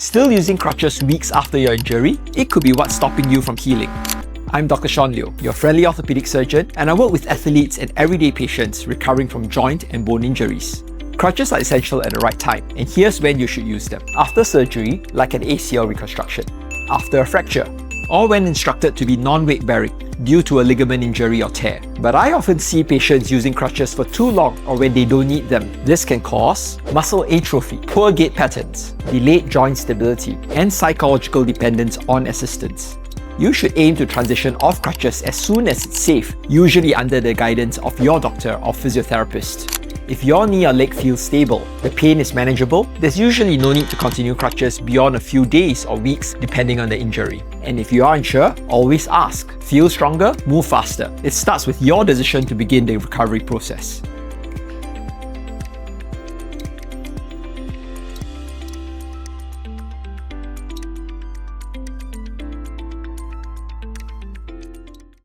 Still using crutches weeks after your injury? It could be what's stopping you from healing. I'm Dr. Sean Liu, your friendly orthopedic surgeon, and I work with athletes and everyday patients recovering from joint and bone injuries. Crutches are essential at the right time, and here's when you should use them. After surgery, like an ACL reconstruction, after a fracture, or when instructed to be non-weight bearing due to a ligament injury or tear. But I often see patients using crutches for too long or when they don't need them. This can cause muscle atrophy, poor gait patterns, delayed joint stability, and psychological dependence on assistance. You should aim to transition off crutches as soon as it's safe, usually under the guidance of your doctor or physiotherapist. If your knee or leg feels stable, the pain is manageable, there's usually no need to continue crutches beyond a few days or weeks depending on the injury. And if you are unsure, always ask. Feel stronger? Move faster. It starts with your decision to begin the recovery process.